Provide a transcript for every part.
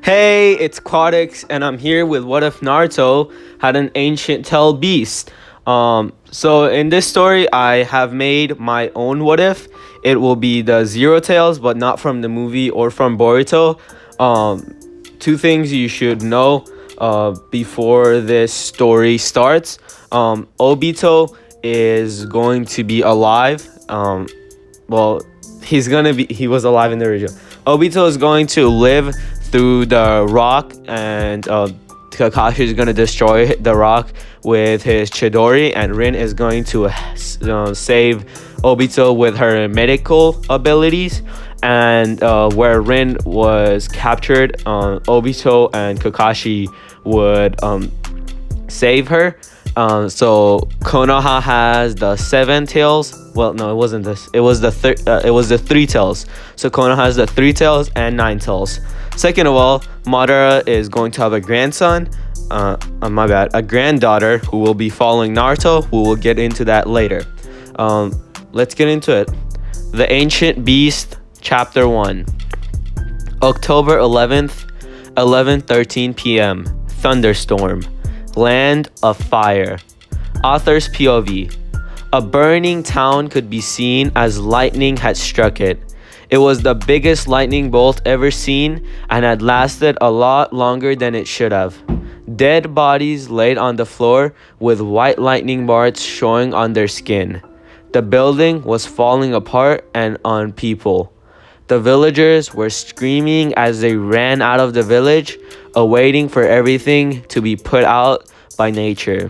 Hey, it's Quadix, and I'm here with What If Naruto had an ancient tail beast. So in this story, I have made my own What If. It will be the Zero Tails, but not from the movie or from Boruto. Two things you should know before this story starts. Obito is going to be alive. Well, he was alive in the original. Obito is going to live through the rock, and Kakashi is going to destroy the rock with his Chidori, and Rin is going to save Obito with her medical abilities. And where Rin was captured, Obito and Kakashi would save her. So Konoha has the seven tails. Well, no, it wasn't this. It was the three tails. So Konoha has the three tails and nine tails. Second of all, Madara is going to have a grandson. A granddaughter who will be following Naruto. We will get into that later. Let's get into it. The Ancient Beast, Chapter 1. October 11th, 11:13 p.m. Thunderstorm. Land of Fire. Author's POV. A burning town could be seen as lightning had struck it. It was the biggest lightning bolt ever seen and had lasted a lot longer than it should have. Dead bodies laid on the floor with white lightning marks showing on their skin. The building was falling apart and on people. The villagers were screaming as they ran out of the village, awaiting for everything to be put out by nature.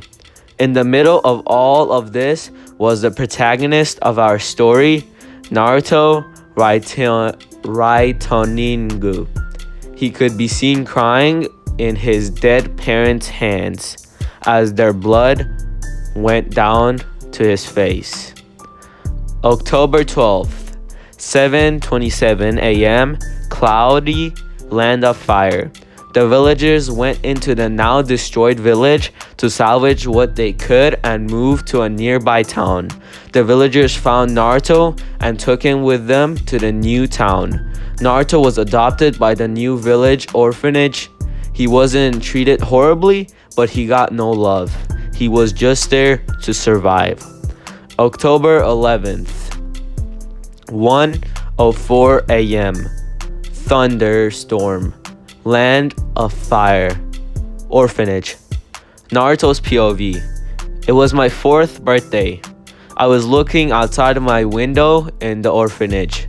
In the middle of all of this was the protagonist of our story, Naruto Raitoningu. He could be seen crying in his dead parents' hands as their blood went down to his face. October 12th. 7:27 a.m. Cloudy, Land of Fire. The villagers went into the now destroyed village to salvage what they could and move to a nearby town. The villagers found Naruto and took him with them to the new town. Naruto was adopted by the new village orphanage. He wasn't treated horribly, but he got no love. He was just there to survive. October 11th. 1:04 a.m. Thunderstorm. Land of Fire. Orphanage. Naruto's POV. It was my 4th birthday. I was looking outside of my window in the orphanage.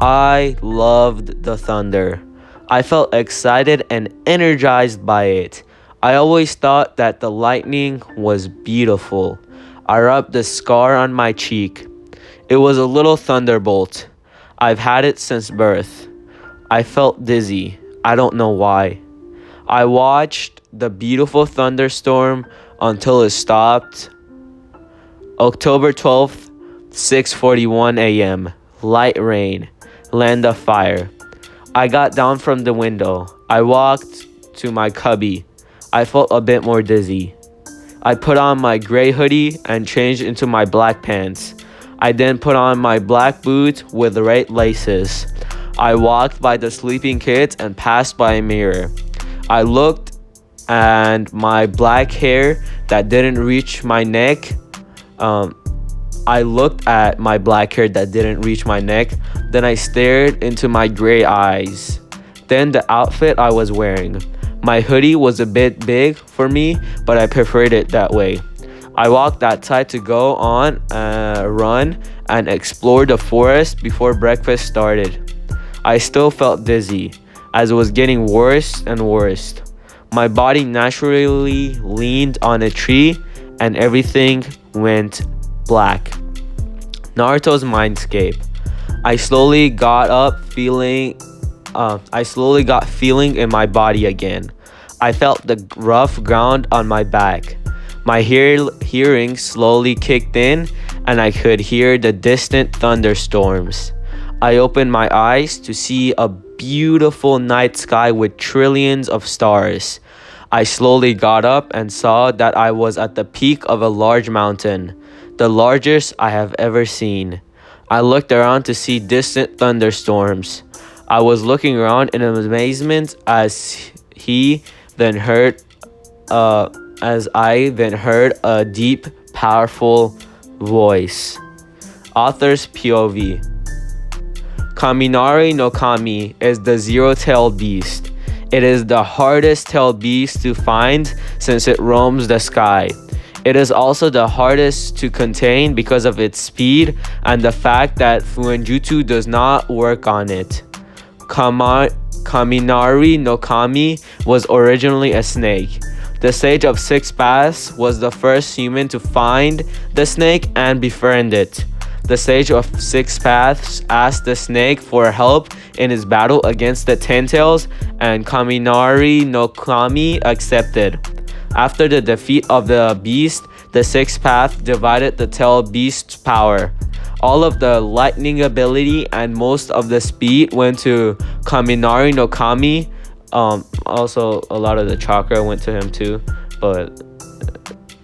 I loved the thunder. I felt excited and energized by it. I always thought that the lightning was beautiful. I rubbed the scar on my cheek. It was a little thunderbolt. I've had it since birth. I felt dizzy. I don't know why. I watched the beautiful thunderstorm until it stopped. October 12th, 6:41 a.m. Light rain. Land of Fire. I got down from the window. I walked to my cubby. I felt a bit more dizzy. I put on my gray hoodie and changed into my black pants. I then put on my black boots with red laces. I walked by the sleeping kids and passed by a mirror. I looked and my black hair that didn't reach my neck. I looked at my black hair that didn't reach my neck. Then I stared into my gray eyes. Then the outfit I was wearing. My hoodie was a bit big for me, but I preferred it that way. I walked outside to go on a run and explore the forest before breakfast started. I still felt dizzy, as it was getting worse and worse. My body naturally leaned on a tree, and everything went black. Naruto's mindscape. I slowly got feeling in my body again. I felt the rough ground on my back. My hearing slowly kicked in, and I could hear the distant thunderstorms. I opened my eyes to see a beautiful night sky with trillions of stars. I slowly got up and saw that I was at the peak of a large mountain, the largest I have ever seen. I looked around to see distant thunderstorms. I was looking around in amazement then heard as I then heard a deep, powerful voice. Author's POV. Kaminari no Kami is the zero-tailed beast. It is the hardest-tailed beast to find since it roams the sky. It is also the hardest to contain because of its speed and the fact that Fuinjutsu does not work on it. Kaminari no Kami was originally a snake. The Sage of Six Paths was the first human to find the snake and befriend it. The Sage of Six Paths asked the snake for help in his battle against the Ten Tails, and Kaminari no Kami accepted. After the defeat of the beast, the Six Paths divided the tailed beast's power. All of the lightning ability and most of the speed went to Kaminari no Kami. Also, a lot of the chakra went to him too, but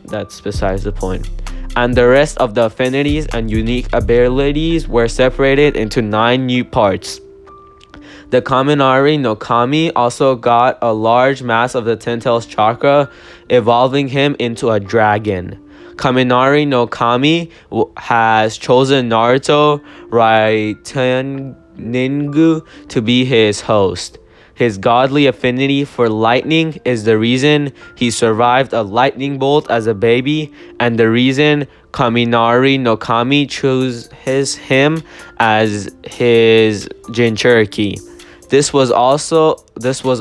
that's besides the point. And the rest of the affinities and unique abilities were separated into 9 new parts. The Kaminari no Kami also got a large mass of the Ten Tails chakra, evolving him into a dragon. Kaminari no Kami has chosen Naruto Raitenningu to be his host. His godly affinity for lightning is the reason he survived a lightning bolt as a baby, and the reason Kaminari no Kami chose him as his Jinchuriki. This was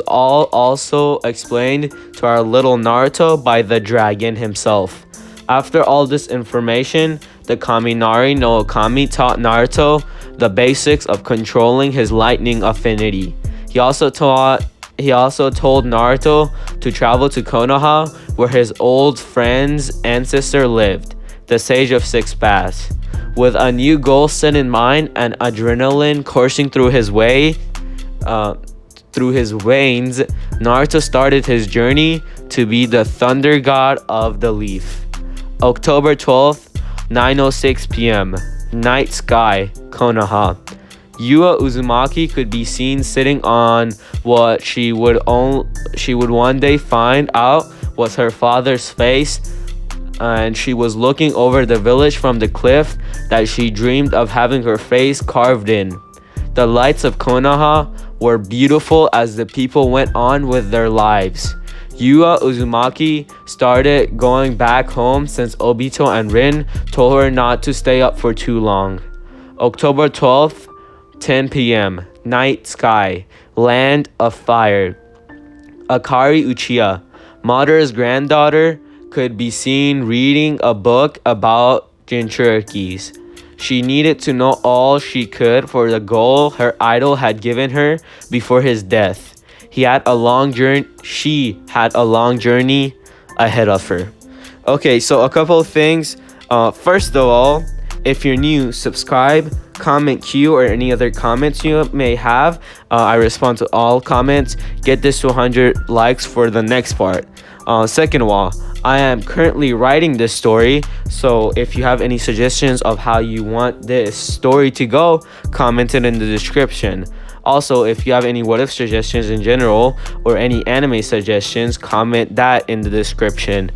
all also explained to our little Naruto by the dragon himself. After all this information, the Kaminari no Kami taught Naruto the basics of controlling his lightning affinity. He also told Naruto to travel to Konoha, where his old friend's ancestor lived, the Sage of Six Paths. With a new goal set in mind and adrenaline coursing through his veins, Naruto started his journey to be the thunder god of the leaf. October 12th, 9:06 p.m. Night sky, Konoha. Yua Uzumaki could be seen sitting on what she would one day find out was her father's face, and she was looking over the village from the cliff that she dreamed of having her face carved in. The lights of Konoha were beautiful as the people went on with their lives. Yua Uzumaki started going back home since Obito and Rin told her not to stay up for too long. October 12th, 10 p.m. Night sky, land of fire. Akari Uchiha, Madara's granddaughter, could be seen reading a book about Jinchurikis. She needed to know all she could for the goal her idol had given her before his death. She had a long journey ahead of her. Okay, so a couple of things. First of all, if you're new, subscribe, comment Q or any other comments you may have. I respond to all comments. Get this to 100 likes for the next part. Second of all, I am currently writing this story, so if you have any suggestions of how you want this story to go, comment it in the description. Also, if you have any what if suggestions in general or any anime suggestions, comment that in the description.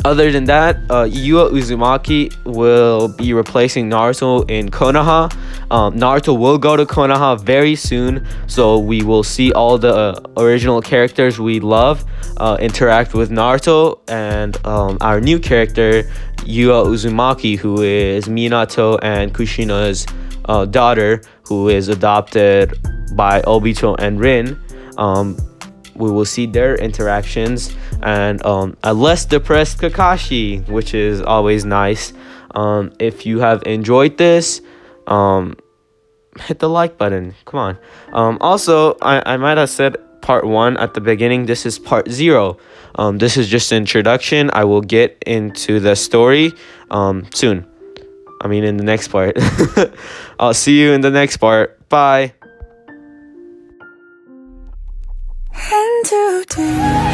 Other than that, Yua Uzumaki will be replacing Naruto in Konoha. Naruto will go to Konoha very soon, so we will see all the original characters we love interact with Naruto, and our new character, Yua Uzumaki, who is Minato and Kushina's daughter, who is adopted by Obito and Rin. We will see their interactions, and a less depressed Kakashi, which is always nice. If you have enjoyed this, hit the like button. Come on. Also, I might have said part 1 at the beginning. This is part 0. This is just an introduction. I will get into the story soon. I mean, in the next part. I'll see you in the next part. Bye. And today